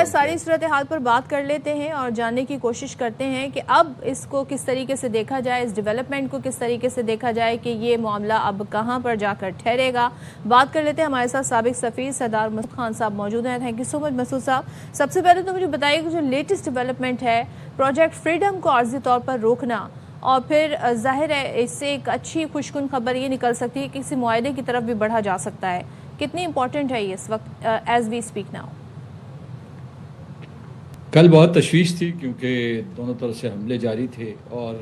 ساری صورتحال پر بات کر لیتے ہیں اور جاننے کی کوشش کرتے ہیں کہ اب اس کو کس طریقے سے دیکھا جائے، اس ڈیولپمنٹ کو کس طریقے سے دیکھا جائے کہ یہ معاملہ اب کہاں پر جا کر ٹھہرے گا۔ بات کر لیتے ہیں، ہمارے ساتھ سابق سفیر سردار مسعود خان صاحب موجود ہیں۔ تھینک یو سو مچ مسعود صاحب۔ سب سے پہلے تو مجھے بتائیے کہ جو لیٹسٹ ڈیولپمنٹ ہے پروجیکٹ فریڈم کو عارضی طور پر روکنا، اور پھر ظاہر ہے اس سے ایک اچھی خوشکن خبر یہ نکل سکتی ہے کہ کسی معاہدے کی طرف بھی بڑھا جا سکتا ہے، کتنی امپورٹنٹ ہے یہ اس وقت ایز وی اسپیک ناؤ؟ کل بہت تشویش تھی کیونکہ دونوں طرف سے حملے جاری تھے اور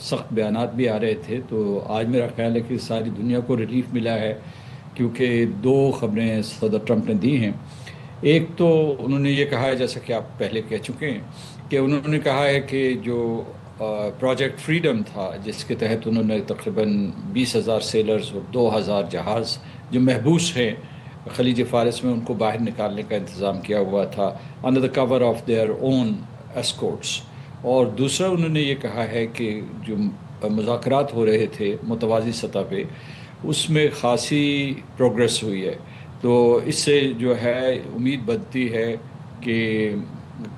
سخت بیانات بھی آ رہے تھے، تو آج میرا خیال ہے کہ ساری دنیا کو ریلیف ملا ہے کیونکہ دو خبریں صدر ٹرمپ نے دی ہیں۔ ایک تو انہوں نے یہ کہا ہے، جیسا کہ آپ پہلے کہہ چکے ہیں، کہ انہوں نے کہا ہے کہ جو پروجیکٹ فریڈم تھا جس کے تحت انہوں نے تقریباً 20,000 سیلرز اور 2,000 جہاز جو محبوس ہیں خلیج فارس میں، ان کو باہر نکالنے کا انتظام کیا ہوا تھا under the cover of their own escorts. اور دوسرا انہوں نے یہ کہا ہے کہ جو مذاکرات ہو رہے تھے متوازی سطح پہ، اس میں خاصی پروگریس ہوئی ہے، تو اس سے جو ہے امید بنتی ہے کہ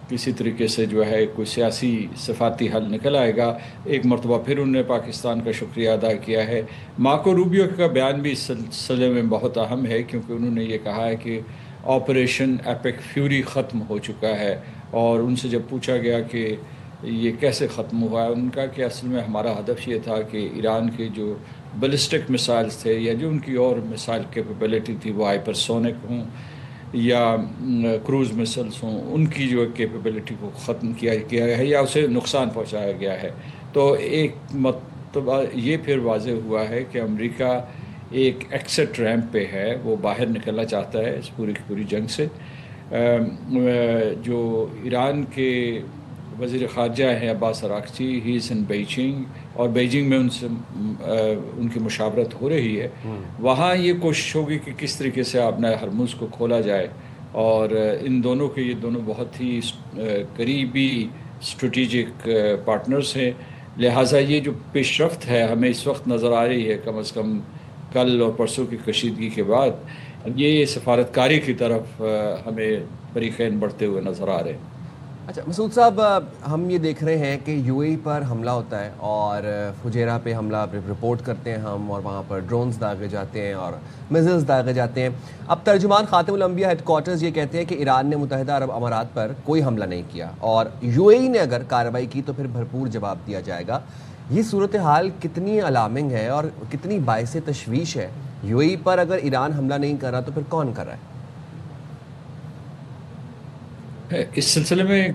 کسی طریقے سے جو ہے کوئی سیاسی سفارتی حل نکل آئے گا۔ ایک مرتبہ پھر انہوں نے پاکستان کا شکریہ ادا کیا ہے۔ مارکو روبیو کا بیان بھی اس سلسلے میں بہت اہم ہے کیونکہ انہوں نے یہ کہا ہے کہ آپریشن ایپک فیوری ختم ہو چکا ہے، اور ان سے جب پوچھا گیا کہ یہ کیسے ختم ہوا ہے، ان کا کہ اصل میں ہمارا ہدف یہ تھا کہ ایران کے جو بیلسٹک میسائلز تھے یا جو ان کی اور میسائل کیپیبلٹی تھی، وہ ہائپرسونک ہوں یا کروز مسلس ہوں، ان کی جو کیپیبلٹی کو ختم کیا گیا ہے یا اسے نقصان پہنچایا گیا ہے۔ تو ایک مرتبہ یہ پھر واضح ہوا ہے کہ امریکہ ایک ایکسٹ ریمپ پہ ہے، وہ باہر نکلنا چاہتا ہے اس پوری کی پوری جنگ سے۔ جو ایران کے وزیر خارجہ ہیں عباس اراغچی، ہی از ان بیجنگ، اور بیجنگ میں ان کی مشاورت ہو رہی ہے۔ وہاں یہ کوشش ہوگی کہ کس طریقے سے آبنہ ہرمز کو کھولا جائے، اور ان دونوں کے یہ دونوں بہت ہی قریبی اسٹریٹجک پارٹنرز ہیں، لہٰذا یہ جو پیش رفت ہے ہمیں اس وقت نظر آ رہی ہے، کم از کم کل اور پرسوں کی کشیدگی کے بعد یہ سفارتکاری کی طرف ہمیں فریقین بڑھتے ہوئے نظر آ رہے ہیں۔ اچھا مسعود صاحب، ہم یہ دیکھ رہے ہیں کہ یو اے ای پر حملہ ہوتا ہے اور فجیرہ پہ حملہ رپورٹ کرتے ہیں ہم، اور وہاں پر ڈرونز داغے جاتے ہیں اور میزلز داغے جاتے ہیں۔ اب ترجمان خاتم الانبیاء ہیڈ کوارٹرز یہ کہتے ہیں کہ ایران نے متحدہ عرب امارات پر کوئی حملہ نہیں کیا، اور یو اے ای نے اگر کارروائی کی تو پھر بھرپور جواب دیا جائے گا۔ یہ صورتحال کتنی الارمنگ ہے اور کتنی باعث تشویش ہے؟ یو اے ای پر اگر ایران حملہ نہیں کر رہا تو پھر کون کر رہا ہے؟ اس سلسلے میں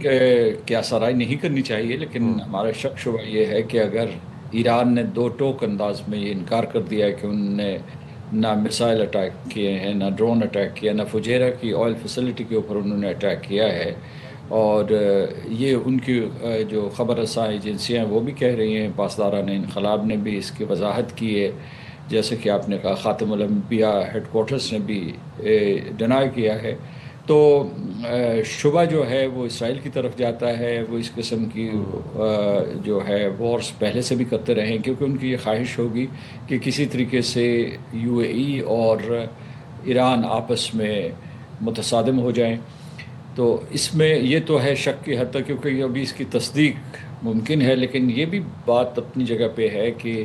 کیا سرائی نہیں کرنی چاہیے، لیکن ہمارا شک شبہ یہ ہے کہ اگر ایران نے دو ٹوک انداز میں یہ انکار کر دیا ہے کہ انہوں نے نہ میسائل اٹیک کیے ہیں، نہ ڈرون اٹیک کیا، نہ فجیرہ کی آئل فیسلٹی کے اوپر انہوں نے اٹیک کیا ہے، اور یہ ان کی جو خبر رساں ایجنسیاں ہیں وہ بھی کہہ رہی ہیں، پاسداران انقلاب نے بھی اس کی وضاحت کی ہے، جیسے کہ آپ نے کہا خاتم الانبیاء ہیڈ کوارٹرز نے بھی ڈینائی کیا ہے، تو شبہ جو ہے وہ اسرائیل کی طرف جاتا ہے۔ وہ اس قسم کی جو ہے وارز پہلے سے بھی کرتے رہے ہیں کیونکہ ان کی یہ خواہش ہوگی کہ کسی طریقے سے یو اے ای اور ایران آپس میں متصادم ہو جائیں۔ تو اس میں یہ تو ہے شک کی حد تک، کیونکہ ابھی اس کی تصدیق ممکن ہے، لیکن یہ بھی بات اپنی جگہ پہ ہے کہ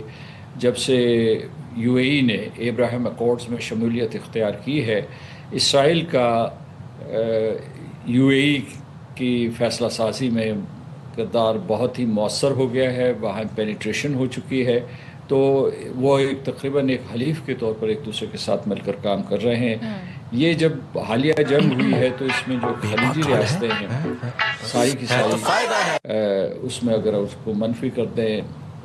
جب سے یو اے ای نے ابراہیم اکارڈز میں شمولیت اختیار کی ہے، اسرائیل کا یو اے ای کی فیصلہ سازی میں کردار بہت ہی مؤثر ہو گیا ہے، وہاں پینیٹریشن ہو چکی ہے، تو وہ تقریباً ایک حلیف کے طور پر ایک دوسرے کے ساتھ مل کر کام کر رہے ہیں۔ یہ جب حالیہ جنگ ہوئی ہے تو اس میں جو خلیجی ریاستیں ہیں ساری کی ساری اس میں اگر اس کو منفی کر دیں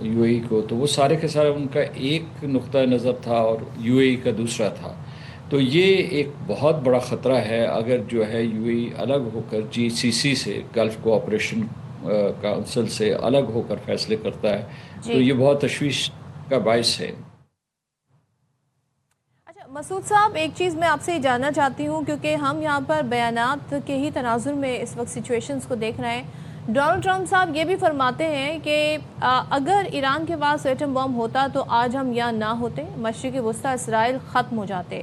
یو اے ای کو، تو وہ سارے کے سارے ان کا ایک نقطہ نظر تھا اور یو اے ای کا دوسرا تھا۔ تو یہ ایک بہت بڑا خطرہ ہے اگر جو ہے یو اے ای الگ ہو کر جی سی سی سے، گلف کوآپریشن کونسل سے الگ ہو کر فیصلے کرتا ہے، تو یہ بہت تشویش کا باعث ہے۔ اچھا مسعود صاحب، ایک چیز میں آپ سے جاننا چاہتی ہوں، کیونکہ ہم یہاں پر بیانات کے ہی تناظر میں اس وقت سچویشنز کو دیکھ رہے ہیں۔ ڈونلڈ ٹرمپ صاحب یہ بھی فرماتے ہیں کہ اگر ایران کے پاس ایٹم بم ہوتا تو آج ہم یہاں نہ ہوتے، مشرق وسطی اسرائیل ختم ہو جاتے۔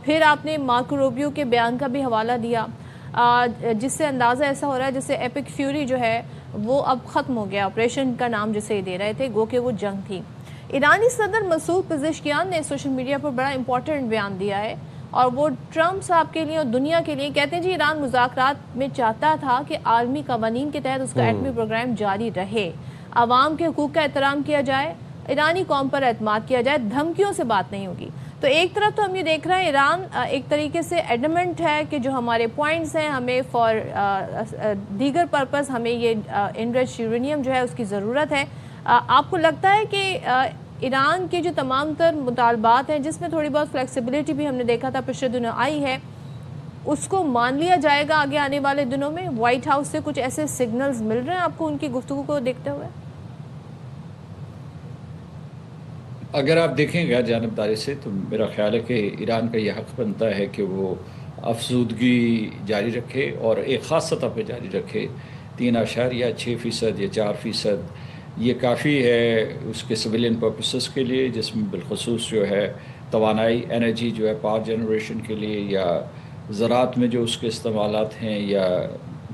پھر آپ نے مارکو روبیو کے بیان کا بھی حوالہ دیا۔ جس سے اندازہ ایسا ہو رہا ہے جیسے ایپک فیوری جو ہے وہ اب ختم ہو گیا، آپریشن کا نام جسے دے رہے تھے، گو کہ وہ جنگ تھی۔ ایرانی صدر مسعود پزشکیان نے سوشل میڈیا پر بڑا امپورٹنٹ بیان دیا ہے، اور وہ ٹرمپ صاحب کے لیے اور دنیا کے لیے کہتے ہیں جی ایران مذاکرات میں چاہتا تھا کہ عالمی قوانین کے تحت اس کا ایٹمی پروگرام جاری رہے، عوام کے حقوق کا احترام کیا جائے، ایرانی قوم پر اعتماد کیا جائے، دھمکیوں سے بات نہیں ہوگی۔ تو ایک طرف تو ہم یہ دیکھ رہے ہیں ایران ایک طریقے سے ایڈمنٹ ہے کہ جو ہمارے پوائنٹس ہیں ہمیں فار دیگر پرپز ہمیں یہ انریچ یورینیم جو ہے اس کی ضرورت ہے۔ آپ کو لگتا ہے کہ ایران کے جو تمام تر مطالبات ہیں جس میں تھوڑی بہت فلیکسیبلٹی بھی ہم نے دیکھا تھا پچھلے دنوں آئی ہے، اس کو مان لیا جائے گا آگے آنے والے دنوں میں؟ وائٹ ہاؤس سے کچھ ایسے سگنلز مل رہے ہیں آپ کو ان کی گفتگو کو دیکھتے ہوئے؟ اگر آپ دیکھیں غیر جانبداری سے تو میرا خیال ہے کہ ایران کا یہ حق بنتا ہے کہ وہ افزودگی جاری رکھے اور ایک خاص سطح پہ جاری رکھے۔ 3.6% یا 4% یہ کافی ہے اس کے سویلین پرپسز کے لیے، جس میں بالخصوص جو ہے توانائی انرجی جو ہے پاور جنریشن کے لیے، یا زراعت میں جو اس کے استعمالات ہیں، یا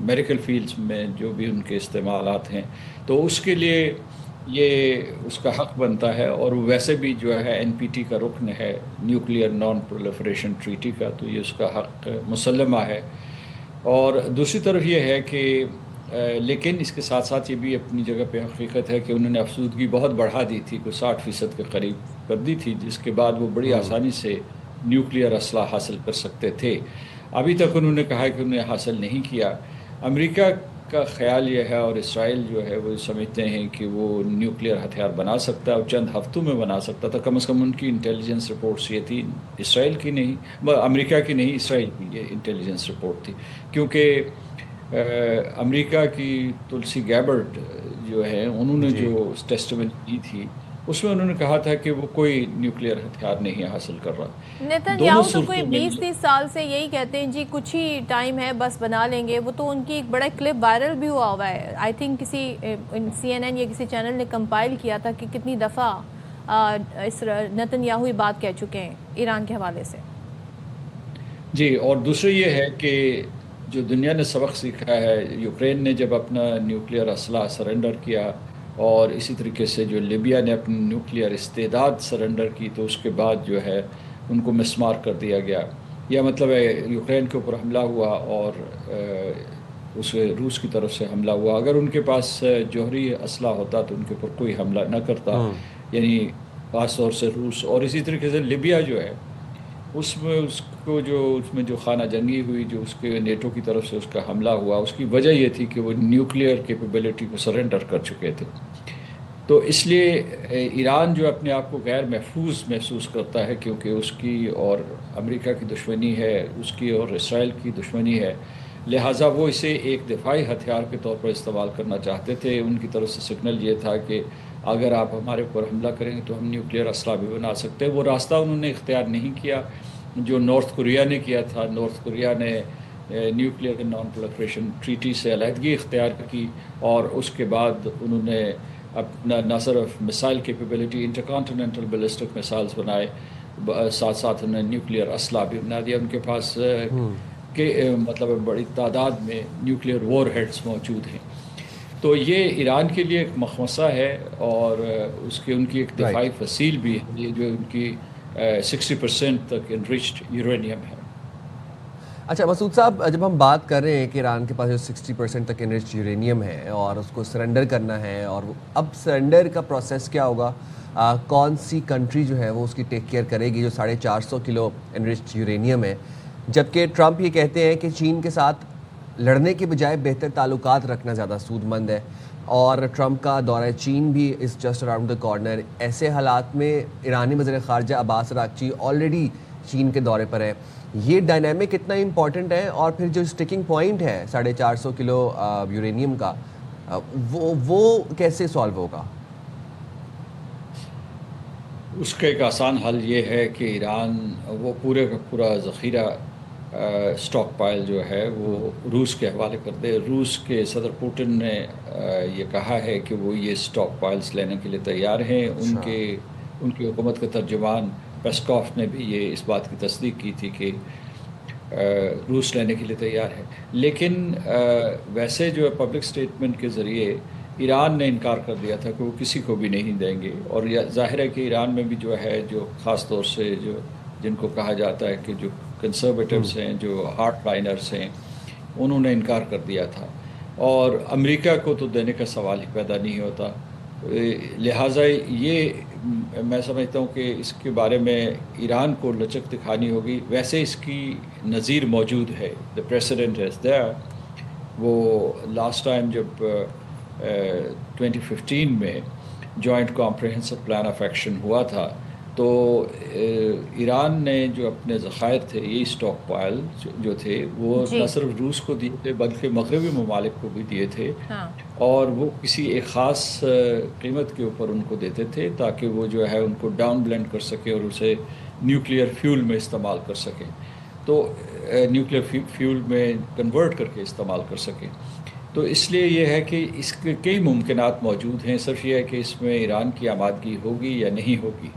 میڈیکل فیلڈز میں جو بھی ان کے استعمالات ہیں، تو اس کے لیے یہ اس کا حق بنتا ہے۔ اور ویسے بھی جو ہے NPT کا رکن ہے، نیوکلیئر نان پرولیفریشن ٹریٹی کا، تو یہ اس کا حق مسلمہ ہے۔ اور دوسری طرف یہ ہے کہ لیکن اس کے ساتھ ساتھ یہ بھی اپنی جگہ پہ حقیقت ہے کہ انہوں نے افزودگی بہت بڑھا دی تھی، کوئی 60% کے قریب کر دی تھی، جس کے بعد وہ بڑی آسانی سے نیوکلیئر اسلحہ حاصل کر سکتے تھے۔ ابھی تک انہوں نے کہا ہے کہ انہوں نے حاصل نہیں کیا۔ امریکہ کا خیال یہ ہے اور اسرائیل جو ہے وہ سمجھتے ہیں کہ وہ نیوکلیئر ہتھیار بنا سکتا ہے، اور چند ہفتوں میں بنا سکتا تھا۔ کم از کم ان کی انٹیلیجنس رپورٹس یہ تھی، اسرائیل کی نہیں، امریکہ کی نہیں، اسرائیل کی یہ انٹیلیجنس رپورٹ تھی، کیونکہ امریکہ کی تلسی گیبرڈ جو ہے انہوں نے جو ٹیسٹمنی دی تھی اس میں انہوں نے کہا تھا کہ وہ کوئی نیوکلیئر ہتھیار نہیں حاصل کر رہا۔ نیتن یاہو تو کوئی 20-30 سال سے یہی کہتے ہیں جی کچھ ہی ٹائم ہے بس بنا لیں گے۔ وہ تو ان کی ایک بڑا کلپ وائرل بھی ہوا ہے، آئی تھنک کسی CNN یا کسی چینل نے کمپائل کیا تھا کہ کتنی دفعہ اس نیتن یاہو یہ بات کہہ چکے ہیں ایران کے حوالے سے۔ جی، اور دوسرے یہ ہے کہ جو دنیا نے سبق سیکھا ہے، یوکرین نے جب اپنا نیوکلیئر اسلحہ سرنڈر کیا، اور اسی طریقے سے جو لیبیا نے اپنی نیوکلیئر استعداد سرنڈر کی، تو اس کے بعد جو ہے ان کو مسمار کر دیا گیا۔ یا مطلب ہے یوکرین کے اوپر حملہ ہوا اور اس روس کی طرف سے حملہ ہوا۔ اگر ان کے پاس جوہری اسلحہ ہوتا تو ان کے اوپر کوئی حملہ نہ کرتا، یعنی خاص طور سے روس۔ اور اسی طریقے سے لیبیا جو ہے اس میں جو خانہ جنگی ہوئی، جو اس کے نیٹو کی طرف سے اس کا حملہ ہوا، اس کی وجہ یہ تھی کہ وہ نیوکلیئر کیپیبلٹی کو سرنڈر کر چکے تھے۔ تو اس لیے ایران جو اپنے آپ کو غیر محفوظ محسوس کرتا ہے، کیونکہ اس کی اور امریکہ کی دشمنی ہے، اس کی اور اسرائیل کی دشمنی ہے، لہٰذا وہ اسے ایک دفاعی ہتھیار کے طور پر استعمال کرنا چاہتے تھے۔ ان کی طرف سے سگنل یہ تھا کہ اگر آپ ہمارے اوپر حملہ کریں گے تو ہم نیوکلیئر اسلحہ بھی بنا سکتے ہیں۔ وہ راستہ انہوں نے اختیار نہیں کیا جو نارتھ کوریا نے کیا تھا۔ نارتھ کوریا نے نیوکلیئر نان پرولیفریشن ٹریٹی سے علیحدگی اختیار کی، اور اس کے بعد انہوں نے اپنا نہ صرف مسائل کیپیبلٹی، انٹرکانٹیننٹل بیلسٹک میسائلز بنائے، ساتھ ساتھ انہوں نے نیوکلیئر اسلحہ بھی بنا دیا۔ ان کے پاس مطلب بڑی تعداد میں نیوکلیئر وار ہیڈز موجود ہیں۔ تو یہ ایران کے لیے ایک مخمصہ ہے، اور ان کی ایک دفاعی فصیل بھی ہے، یہ جو ان کی 60% تک انریچڈ یورینیم ہے۔ اچھا مسعود صاحب، جب ہم بات کر رہے ہیں کہ ایران کے پاس جو 60% تک انریچڈ یورینیم ہے اور اس کو سرنڈر کرنا ہے، اور اب سرنڈر کا پروسیس کیا ہوگا، کون سی کنٹری جو ہے وہ اس کی ٹیک کیئر کرے گی جو 450 کلو انریچڈ یورینیم ہے، جبکہ ٹرمپ یہ کہتے ہیں کہ چین کے ساتھ لڑنے کے بجائے بہتر تعلقات رکھنا زیادہ سود مند ہے، اور ٹرمپ کا دورہ چین بھی is just around the corner. ایسے حالات میں ایرانی وزیر خارجہ عباس اراغچی آلریڈی چین کے دورے پر ہے، یہ ڈائنامک کتنا امپورٹنٹ ہے؟ اور پھر جو اسٹیکنگ پوائنٹ ہے 450 کلو یورینیم کا، وہ کیسے سالو ہوگا؟ اس کا ایک آسان حل یہ ہے کہ ایران وہ پورے کا پورا ذخیرہ اسٹاک پائل جو ہے وہ روس کے حوالے کر دے۔ روس کے صدر پوٹن نے یہ کہا ہے کہ وہ یہ اسٹاک پائلز لینے کے لیے تیار ہیں۔ ان کی حکومت کا ترجمان پیسکوف نے بھی یہ اس بات کی تصدیق کی تھی کہ روس لینے کے لیے تیار ہے. لیکن ویسے جو ہے پبلک سٹیٹمنٹ کے ذریعے ایران نے انکار کر دیا تھا کہ وہ کسی کو بھی نہیں دیں گے. اور ظاہر ہے کہ ایران میں بھی جو ہے جو خاص طور سے جو جن کو کہا جاتا ہے کہ جو کنسرویٹوز ہیں، جو ہارڈ لائنرز ہیں، انہوں نے انکار کر دیا تھا. اور امریکہ کو تو دینے کا سوال ہی پیدا نہیں ہوتا. لہٰذا یہ میں سمجھتا ہوں کہ اس کے بارے میں ایران کو لچک دکھانی ہوگی. ویسے اس کی نظیر موجود ہے، دا پریسیڈنٹ از دیئر. وہ لاسٹ ٹائم جب 2015 میں joint comprehensive plan of action ہوا تھا تو ایران نے جو اپنے ذخائر تھے، یہ اسٹاک پائل جو تھے، وہ نہ صرف روس کو دیے تھے بلکہ مغربی ممالک کو بھی دیے تھے. اور وہ کسی ایک خاص قیمت کے اوپر ان کو دیتے تھے تاکہ وہ جو ہے ان کو ڈاؤن بلینڈ کر سکے اور اسے نیوکلیئر فیول میں استعمال کر سکیں، تو نیوکلیئر فیول میں کنورٹ کر کے استعمال کر سکیں. تو اس لیے یہ ہے کہ اس کے کئی ممکنات موجود ہیں. صرف یہ ہے کہ اس میں ایران کی آمادگی ہوگی یا نہیں ہوگی،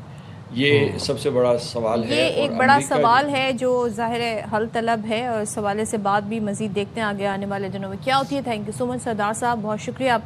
یہ سب سے بڑا سوال ہے. یہ ایک بڑا سوال ہے جو ظاہر حل طلب ہے، اور اس حوالے سے بات بھی مزید دیکھتے ہیں آگے آنے والے دنوں میں کیا ہوتی ہے. تھینک یو سو مچ سردار صاحب، بہت شکریہ.